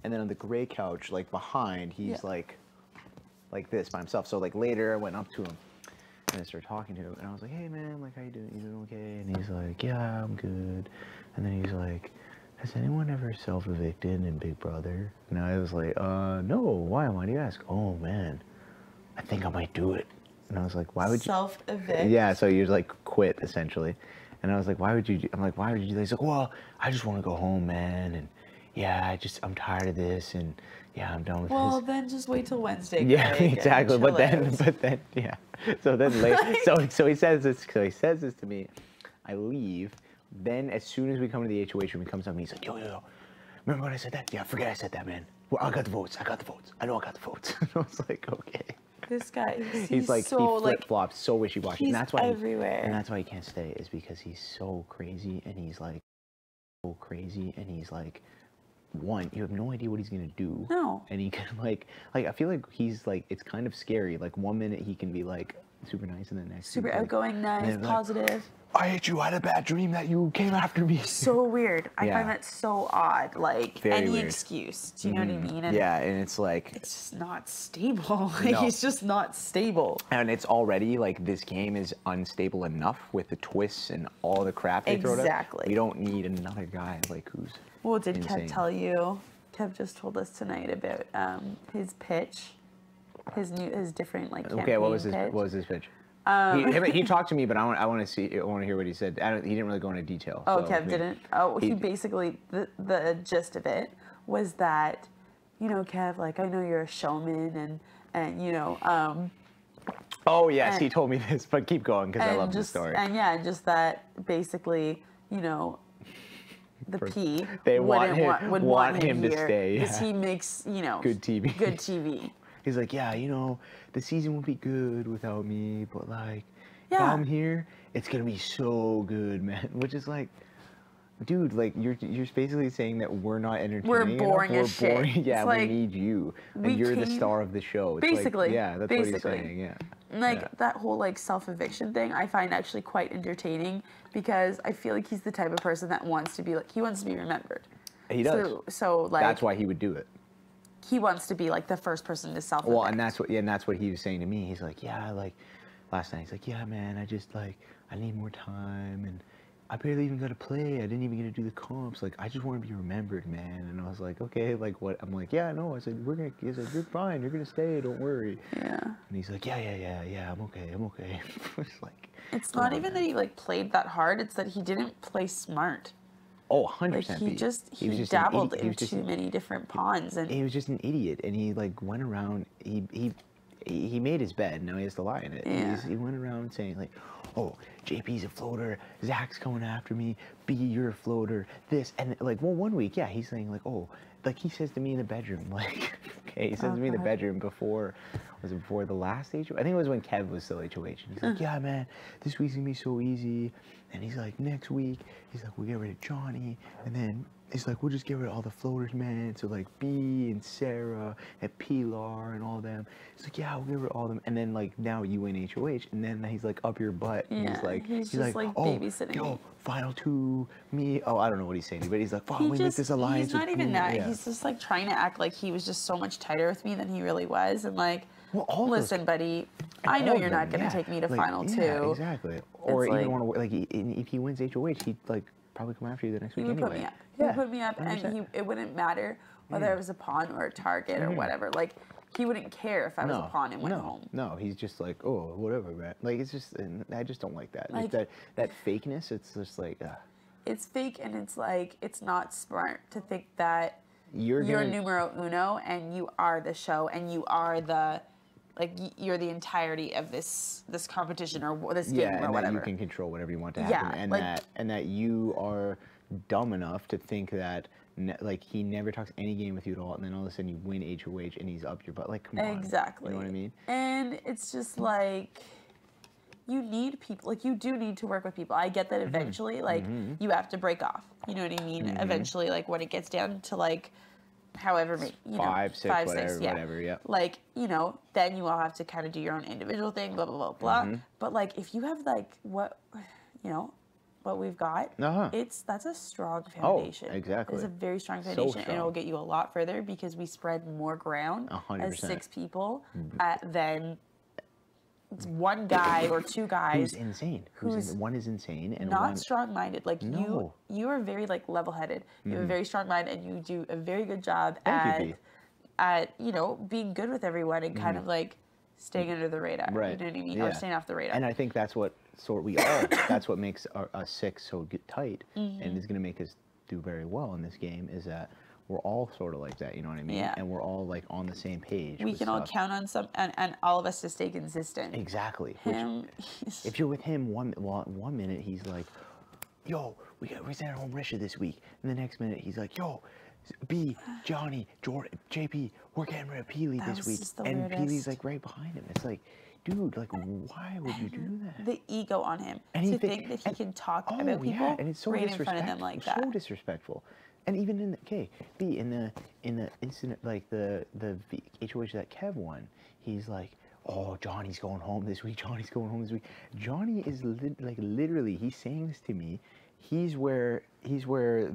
and then on the gray couch, like behind, he's like this by himself. So like later, I went up to him and I started talking to him, and I was like, "Hey man, like how you doing? You doing okay?" And he's like, "Yeah, I'm good." And then he's like, "Has anyone ever self-evicted in Big Brother?" And I was like, no. Why? Why do you ask?" "Oh man, I think I might do it." And I was like, "Why would you?" Self-evict? Yeah, so you like quit essentially. And I was like, "Why would you?" I'm like, "Why would you do that?" He's like, "Well, I just want to go home, man, and yeah, I'm tired of this, and yeah, I'm done with this." Well, then just wait till Wednesday. Yeah, exactly. But then, yeah. So then later, so he says this. So he says this to me. I leave. Then as soon as we come to the HOH room, he comes up and he's like, yo, remember when I said that? Yeah, forget I said that, man. Well, I got the votes. I know I got the votes. And I was like, okay. This guy, he's like, so, he flip-flops, so wishy-washy. He's and that's why everywhere. And that's why he can't stay, is because he's so crazy, and he's like, one, you have no idea what he's gonna do. No. And he can like I feel like he's like, it's kind of scary. Like 1 minute he can be like super nice, and the next super outgoing, nice, positive. Like, "I hate you. I had a bad dream that you came after me." So weird. I find that so odd. Like very any weird excuse. Do you know what I mean? And yeah, and it's like, it's just not stable. Like, No. he's just not stable. And it's already like, this game is unstable enough with the twists and all the crap they throw at us. Exactly. We don't need another guy like who's Well, did insane. Kev tell you? Kev just told us tonight about his pitch, his different like campaign Okay, what was his pitch? He talked to me, but I want to hear what he said. He didn't really go into detail. Oh, so Kev didn't. Oh, he basically, the gist of it was that, you know, Kev, like, I know you're a showman, and you know. Oh yes, he told me this, but keep going because I love the story. And yeah, just that basically, you know, the P they would want him to here stay because he makes, you know, good TV. Good TV. He's like, yeah, you know, the season won't be good without me, but like, if I'm here, it's gonna be so good, man. Which is like, dude, like you're basically saying that we're not entertaining. We're boring enough. as shit. Boring. Yeah, it's we need you, and you're the star of the show. It's basically, like, yeah, that's what he's saying. Yeah. Like that whole like self-eviction thing, I find actually quite entertaining because I feel like he's the type of person that wants to be like, he wants to be remembered. He does. So like, that's why he would do it. He wants to be like the first person to self-evict. Well, and that's what he was saying to me. He's like, yeah, like last night. He's like, yeah, man, I just like, I need more time, and I barely even got to play. I didn't even get to do the comps. Like, I just want to be remembered, man. And I was like, okay, like what? I'm like, yeah, no. I said, he said, you're fine. You're gonna stay. Don't worry. Yeah. And he's like, yeah. I'm okay. It's like, it's not even that he like played that hard. It's that he didn't play smart. Oh, 100%. Like he dabbled in too many different ponds, and he was just an idiot. And he like went around. He made his bed. Now he has to lie in it. Yeah. He went around saying like, oh, JP's a floater. Zach's coming after me. B, you're a floater. This and like, well, 1 week, yeah, he's saying like, oh, like he says to me in the bedroom, like, okay, he says to me in the bedroom before the last HOH? I think it was when Kev was still HOH. And he's like, yeah, man, this week's gonna be so easy. And he's like, next week, he's like, we'll get rid of Johnny, and then he's like, we'll just get rid of all the floaters, man. So like B and Sarah and Pilar and all them. He's like, yeah, we'll get rid of all them. And then like now you win HOH, and then he's like up your butt. Yeah, and he's just like oh, babysitting yo, me. final two, me. Oh, I don't know what he's saying, but he's like, we make this alliance. He's not even that. Yeah. He's just like trying to act like he was just so much tighter with me than he really was, and like, well, listen, buddy, I know you're not going to take me to final two. Yeah, exactly. Or even like, want to like if he wins HOH, he'd like probably come after you the next week he would anyway. put me up. Yeah, he would put me up, 100%. and it wouldn't matter whether I was a pawn or a target or whatever. Like, he wouldn't care if I was a pawn and went home. No, he's just like, oh, whatever, man. Like, it's just, I just don't like that. Like, that fakeness, it's just like, it's fake, and it's like, it's not smart to think that you're numero uno, and you are the show, and you are the, like, you're the entirety of this competition or this game or whatever. That you can control whatever you want to happen, and that you are dumb enough to think that like he never talks any game with you at all, and then all of a sudden you win HOH and he's up your butt. Like, come on. Exactly. You know what I mean? And it's just like, you need people. Like, you do need to work with people. I get that eventually, like, you have to break off. You know what I mean? Eventually, like, when it gets down to, like, however many, five, six, whatever, yeah. Like, you know, then you all have to kind of do your own individual thing, blah, blah, blah, blah. But, like, if you have, like, what we've got, that's a strong foundation. Oh, exactly. It's a very strong foundation, strong. and it will get you a lot further because we spread more ground 100%. as 6 people than one guy or 2 guys. Who's insane. One is insane and not one strong-minded. Like No. you are very like level-headed. You have a very strong mind, and you do a very good job Thank at being good with everyone and kind of like staying under the radar. Right. You know what I mean? Yeah. Or staying off the radar. And I think that's what we are. That's what makes us 6 so tight, and is going to make us do very well in this game. Is that we're all sort of like that, you know what I mean? Yeah. And we're all like on the same page. We can all count on and all of us to stay consistent. Exactly. Him, If you're with him one minute, he's like, "Yo, we sent home Risha this week," and the next minute he's like, "Yo, B, Johnny, Jordan, JP, we're getting rid of Peely this week," and Peely's like right behind him. It's like, dude, like, why would you do that? The ego on him And to think that he can talk about people and it's so right in front of them like that. So disrespectful. And even in the incident, like the HOH that Kev won, he's like, "Oh, Johnny's going home this week. Johnny's going home this week." Johnny is literally, he's saying this to me. He's where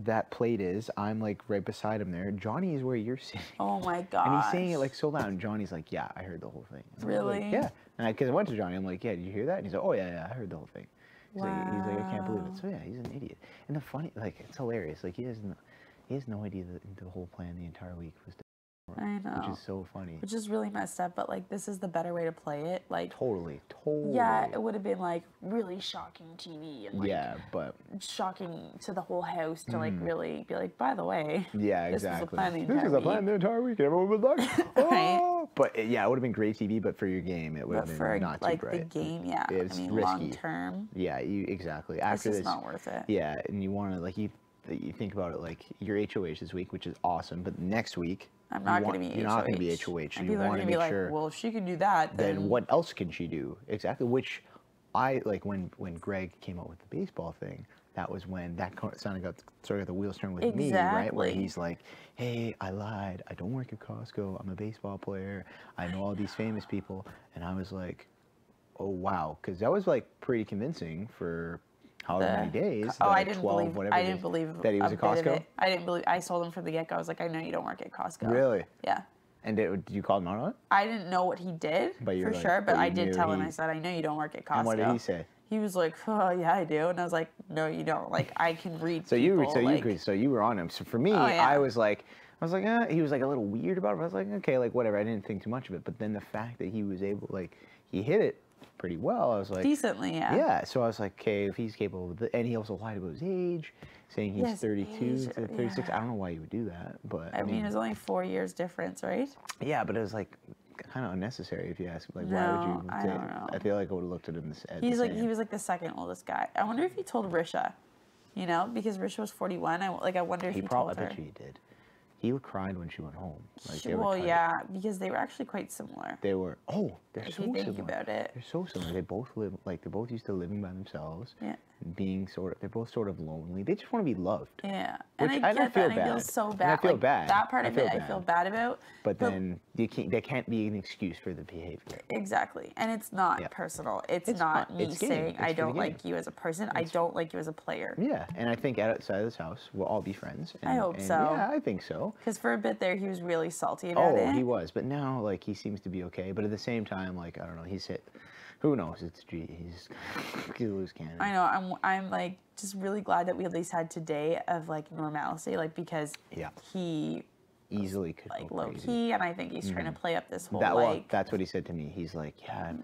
that plate is. I'm like right beside him there. Johnny is where you're sitting. Oh my god! And he's saying it like so loud. And Johnny's like, "Yeah, I heard the whole thing." And really? Like, yeah. And because I went to Johnny, I'm like, "Yeah, did you hear that?" And he's like, "Oh yeah, I heard the whole thing." He's like, "I can't believe it." So yeah, he's an idiot. And the funny, like, it's hilarious. Like he has no idea that the whole plan the entire week was to I know. which is so funny. Which is really messed up, but like this is the better way to play it. Like Totally. yeah, it would have been like really shocking TV and like but shocking to the whole house to like really be like, by the way, yeah, this exactly. was the plan the This entire is the week. plan the entire week. Everyone was like, "Oh!" Right. But yeah, it would have been great TV. But for your game, it would have But been for not like too the bright. game, yeah, It's I mean risky. long term, Yeah, exactly. it's After just this, not worth it. yeah, and you want to like you think about it like your HOH this week, which is awesome. But next week, I'm not going to be HOH. You're not going to be HOH. So And you people are want going to to be make like, sure. well, if she can do that, then what else can she do? Exactly. Which I like when Greg came out with the baseball thing. That was when that sort of got the wheels turned with me, right? Where Exactly. he's like, "Hey, I lied. I don't work at Costco. I'm a baseball player. I know all these famous people." And I was like, "Oh wow," because that was like pretty convincing for however many days. Oh, the I didn't 12, believe. whatever I it didn't is, believe that he was a at bit of Costco. it. I didn't believe. I told him from the get go. I was like, I know you don't work at Costco. Really? Yeah. And did you call him out on it? I didn't know what he did But you're for like- sure, but but I you did knew tell him. he- I said, I know you don't work at Costco. And what did he say? He was like, "Oh yeah, I do," and I was like, "No, you don't. Like, I can read." So you people, like, agreed. So you were on him. So for me, yeah. I was like, he was like a little weird about it. But I was like, okay, like whatever. I didn't think too much of it. But then the fact that he was able, like, he hit it pretty well. I was like, decently, yeah. yeah. So I was like, okay, if he's capable of it, and he also lied about his age, saying he's Yes, 32 age, to 36. yeah. I don't know why you would do that, but I mean, it was only 4 years difference, right? yeah, but it was like kind of unnecessary if you ask. Like, No, why would you? I don't know. I feel like I would have looked at him as He the same. was like the second oldest guy. I wonder if he told Risha, you know, because Risha was 41. I wonder if he probably, told her. I bet you he did. He cried when she went home. Like, they were Well, tight. yeah, because they were actually quite similar. They were. Oh, they're If so you think similar. about it. They're so similar. They both live like they're both used to living by themselves. Yeah. And being they're both sort of lonely. They just want to be loved. Yeah, Which and I get feel that. And I feel bad. so And bad. I feel like, bad. That part I of feel it, I bad. feel bad about. But then they can't be an excuse for the behavior. Exactly, and it's not Yeah. personal. It's It's not not. me It's game. saying It's I for the don't game. like you as a person. I don't like you as a player. Yeah, and I think outside of this house we'll all be friends. And, I hope and so. Yeah, I think so. Because for a bit there, he was really salty about it. Oh, he was, but now like he seems to be okay. But at the same time, like I don't know, he's hit. Who knows? It's he's a loose cannon. I know. I'm like just really glad that we at least had today of like normalcy, like because Yeah. he Easily could like go low crazy. key, and I think he's trying to play up this whole Well, like. that's what he said to me. He's like, yeah, I'm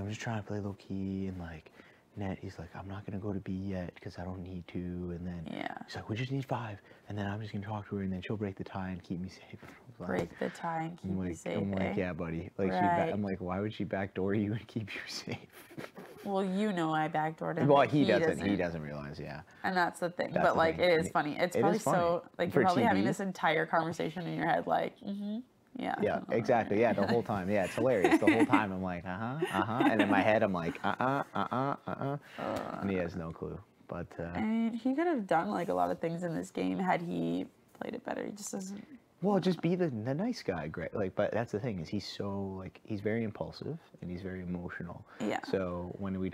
just trying to play low key and like, net. He's like, I'm not gonna go to B yet because I don't need to. And then Yeah. he's like, we just need 5, and then I'm just gonna talk to her, and then she'll break the tie and keep me safe. I was like- Break the tie and keep I'm you like, safe. I'm eh? like, yeah, buddy. Like, Right. I'm like, why would she backdoor you and keep you safe? Well, you know I backdoored him. Well, but he doesn't. He doesn't realize. Yeah. And that's the thing. That's but the like, thing. it is funny. It's It probably is funny. so like For you're probably having TV. this entire conversation in your head, like, yeah. Yeah, exactly. Yeah, the whole time. Yeah, it's hilarious. The whole time I'm like, and in my head I'm like, and he has no clue. But I mean, he could have done like a lot of things in this game had he played it better. He just doesn't. Well, just be the nice guy, Greg. Like, but that's the thing is he's so like he's very impulsive and he's very emotional. Yeah. So when we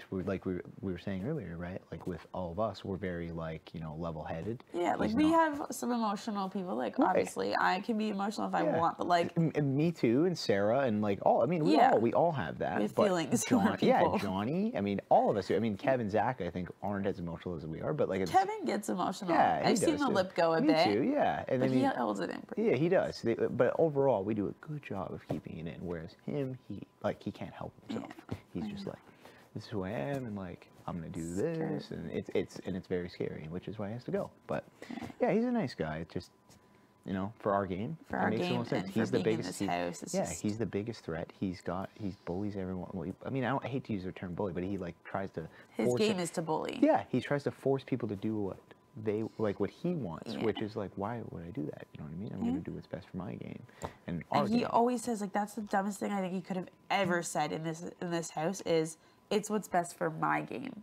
were saying earlier, right? Like with all of us, we're very like level-headed. Yeah, like He's we not- have some emotional people. Like Right. obviously, I can be emotional if I Yeah. want, but like And me too, and Sarah, and like all. I mean, Yeah. we all have that. We have but feelings for Yeah, people. Johnny. I mean, all of us do. I mean, Kev and Zach, I think, aren't as emotional as we are. But like, it's, Kevin gets emotional. yeah, he I've seen does, the too. lip go a Me bit, too. Yeah, and but I mean, he holds it in pretty. yeah, he does. But overall, we do a good job of keeping it in. Whereas him, he can't help himself. He's just like, this is who I am, and like I'm gonna do this, and it's very scary, which is why he has to go. But yeah, he's a nice guy. It's just for our game, For it our makes game no sense. and He's for the being in biggest. this house, it's just- he's the biggest threat. He bullies everyone. Well, I mean, I hate to use the term bully, but he like tries to. His force game it. is to bully. Yeah, he tries to force people to do what he wants, Yeah. which is like, why would I do that? You know what I mean? I'm gonna do what's best for my game, and our And he game. always says like that's the dumbest thing I think he could have ever said in this house is it's what's best for my game.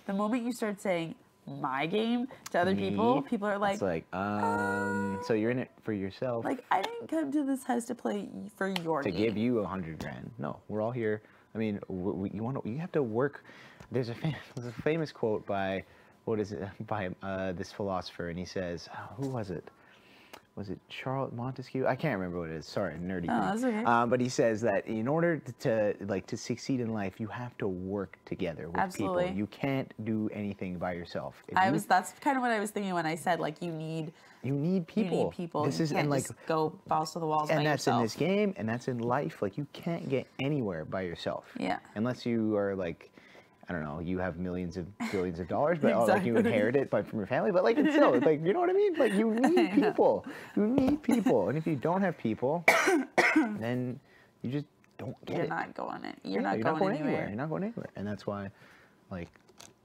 The moment you start saying my game to other people are like, it's like, so you're in it for yourself. like I didn't come to this house to play for your to game. give you $100,000. No, we're all here. I mean, you have to work. There's a famous quote by this philosopher, and he says, who was it? Was it Charles Montesquieu? I can't remember what it is. Sorry, nerdy. Oh, thing. that's okay. But he says that in order to succeed in life, you have to work together with Absolutely. people. You can't do anything by yourself. That's kind of what I was thinking when I said like you need people. You need people. This You is can't and like just go balls to the walls by and that's yourself. in this game, and that's in life. Like you can't get anywhere by yourself. Yeah. Unless you are like, I don't know, you have millions of billions of dollars, but like you Exactly. inherit it from your family. But like it's still, like you know what I mean? Like you need people. You need people, and if you don't have people, then you just don't get You're it. not going it. Yeah, You're not going anywhere. You're not going anywhere, and that's why, like,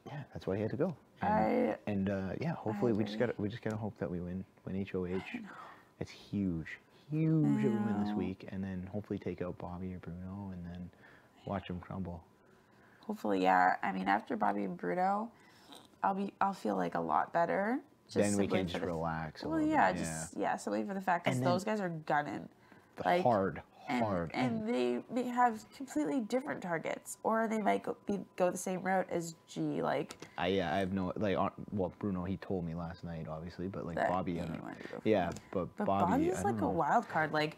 yeah, that's why he had to go. Yeah, hopefully we just gotta hope that we win HOH. It's huge that we win this week, and then hopefully take out Bobby or Bruno, and then watch them crumble. Hopefully, yeah. I mean, after Bobby and Bruno, I'll feel like a lot better. Then we simply can for just relax. Well, yeah, simply for the fact that And those guys are gunning. Like, hard. And they have completely different targets, or they might go the same route as G. Like I have no well, Bruno, he told me last night, obviously, but like that Bobby, he I don't. wanted to go for Yeah, it. but But Bobby, Bobby's I like don't a know. wild card. Like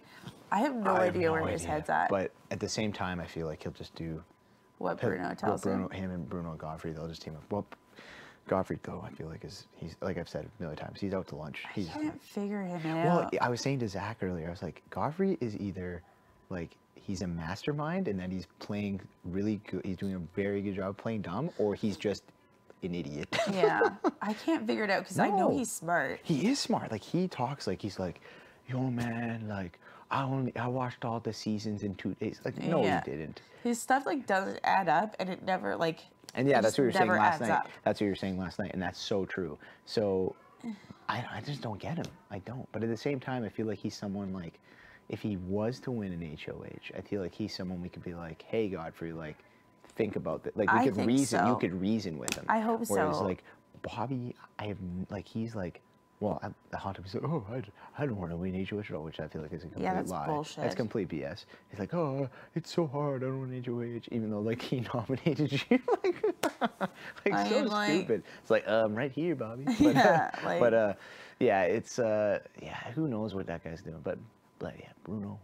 I have no I have idea no where his idea. head's at. But at the same time, I feel like he'll just do What Bruno tells him. him and Bruno and Godfrey, they'll just team up. Well, Godfrey, though, I feel like he's like I've said a million times, he's out to lunch. I can't figure him out. Well, I was saying to Zach earlier, I was like, Godfrey is either like he's a mastermind and that he's playing really good, he's doing a very good job playing dumb, or he's just an idiot. Yeah, I can't figure it out because I know No. he's smart. He is smart. Like he talks like he's like, yo man, like I watched all the seasons in 2 days. Like no, Yeah. he didn't. His stuff like doesn't add up, and it never like. And yeah, it that's just what you were saying never last adds night. up. That's what you were saying last night, and that's so true. So I just don't get him. I don't. But at the same time, I feel like he's someone like, if he was to win an HOH, I feel like he's someone we could be like, hey Godfrey, like think about that. Like we I could think reason. You so. could reason with him. I hope Whereas so. like Bobby, I have like he's like. Well, the hot tub said, "Oh, I don't want to win HOH at all," which I feel like is a complete that's lie. bullshit. That's complete BS. He's like, "Oh, it's so hard. I don't want HOH," even though like he nominated you, like so like- stupid. It's like, right here, Bobby. But, Yeah, like- yeah, it's who knows what that guy's doing? But yeah, Bruno,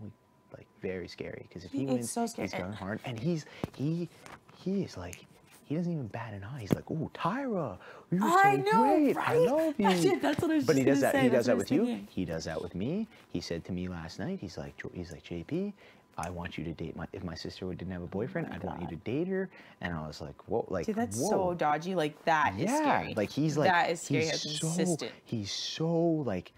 like very scary because if he It's wins, so scary. he's going hard, and he is like. He doesn't even bat an eye. He's like, "Oh, Tyra, you're I so know, great. I right? love you." That's what I was But he just does gonna that. say. He That's does that what I with was you. thinking. He does that with me. He said to me last night. He's like, JP, I want you to date if my sister didn't have a boyfriend, I'd want you to date her. And I was like, whoa, like, Dude, that's whoa. so dodgy. Like that is Yeah, scary. like he's like that is scary. he's How so, consistent. He's so like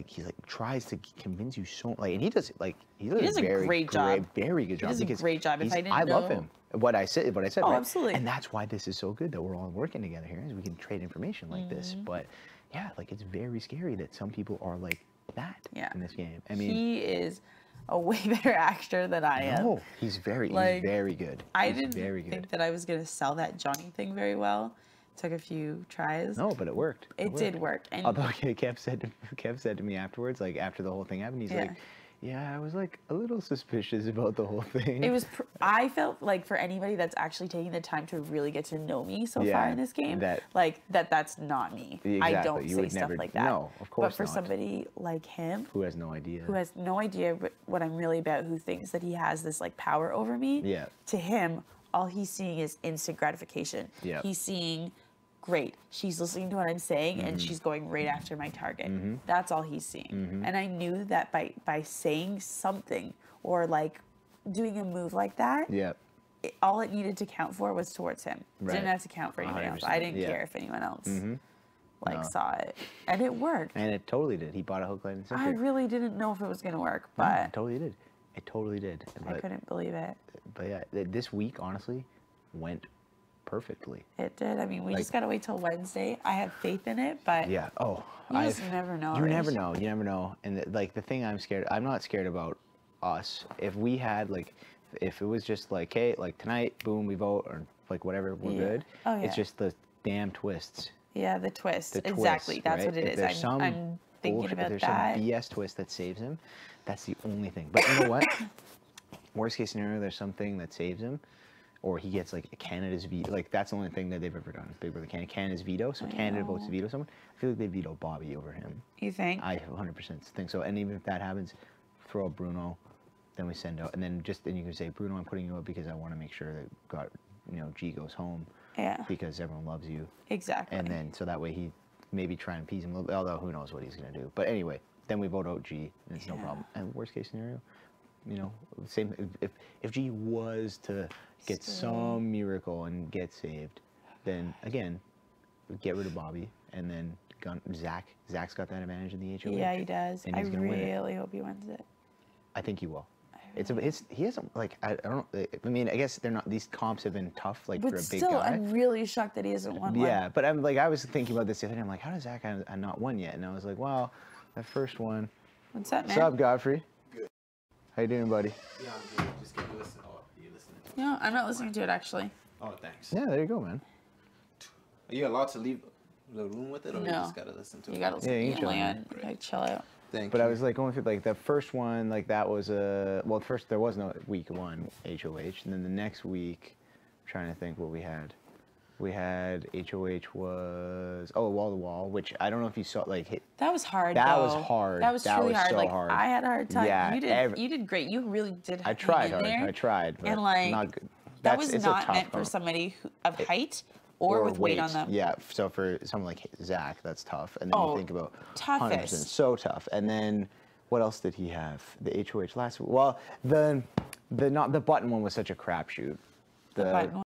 he's like tries to convince you so like, and he does it like he does, does a very great job. very good job. does a because great job. If he's- I didn't I love know- him. What I said, Oh, right? absolutely. And that's why this is so good that we're all working together here, is we can trade information like this. Mm-hmm. But yeah, like it's very scary that some people are like that Yeah. in this game. I mean, He is a way better actor than I am. no, he's very Like, good. I He's didn't very good. think that I was gonna sell that Johnny thing very well, Took a few tries. No, but it worked. It did work. And although Kev said to me afterwards, like after the whole thing happened, he's like, yeah, I was like a little suspicious about the whole thing. It was. I felt like for anybody that's actually taking the time to really get to know me so far in this game, that's not me. Exactly. I don't you say would stuff never, like that. No, of course But for not. somebody like him, who has no idea, what I'm really about, who thinks that he has this like power over me, to him, all he's seeing is instant gratification. Yeah. He's seeing, great, she's listening to what I'm saying and she's going right after my target. That's all he's seeing. And I knew that by saying something or like doing a move like that, all it needed to count for was towards him. Didn't have to count for anybody else. I didn't care if anyone else saw it. And it worked. And it totally did. He bought a hook, line, and sinker. I really didn't know if it was going to work, but... No, it totally did. It totally did. I couldn't believe it. But yeah, this week, honestly, went perfectly. It did. I mean, we just got to wait till Wednesday. I have faith in it, but... Yeah. Oh. You just never know. You never know. You never know. And the thing I'm not scared about us. If we had, like, if it was just like, hey, like tonight, boom, we vote, or like whatever, we're good. Oh, yeah. It's just the damn twists. Yeah, the twist. Exactly. That's what it is. I'm thinking about that. If there's some BS twist that saves him, that's the only thing. But you know what? Worst case scenario, there's something that saves him, or he gets like Canada's veto. Like that's the only thing that they've ever done. Big Brother Canada's veto. So Canada votes to veto someone. I feel like they veto Bobby over him. You think? I 100% think so. And even if that happens, throw out Bruno, then we send out, and then you can say, Bruno, I'm putting you up because I want to make sure that G goes home. Yeah. Because everyone loves you. Exactly. And then so that way he maybe try and appease him a little bit. Although who knows what he's gonna do. But anyway, then we vote out G, and it's no problem. And worst case scenario, same if G was to get some miracle and get saved, then again, get rid of Bobby, and then Zach's got that advantage in the HOH. Yeah, he does. And I really hope he wins it. I think he will. He hasn't, like, I don't, I mean, I guess they're not, these comps have been tough, like, but for a big still, guy. I'm really shocked that he hasn't won one. Yeah, but I'm like, I was thinking about this the other day, I'm like, how does Zach have not won yet? And I was like, well, that first one. What's up, man? What's up, Godfrey? Good. How you doing, buddy? Yeah, I'm good. Just give me a listen. Oh, you listening to it? No, I'm not listening to it, actually. Oh, thanks. Yeah, there you go, man. Are you allowed to leave the room with it, or you just gotta listen to it? You gotta listen you to chill, it. Like, chill out. But I was like going through like the first one, like that was well, first there was no week 1 HOH, and then the next week, I'm trying to think what we had. We had HOH was wall to wall, which I don't know if you saw. Like that was hard. That was hard. That was truly hard. So like hard. I had a hard time. Yeah, you did great. You really did. I tried hard. There. I tried, but and like not good. That was it's not a meant for somebody of height or with weight on them. Yeah, so for someone like Zach, that's tough. And then you think about toughest. So tough. And then what else did he have? The HOH last week. Well, the button one was such a crapshoot. The button one?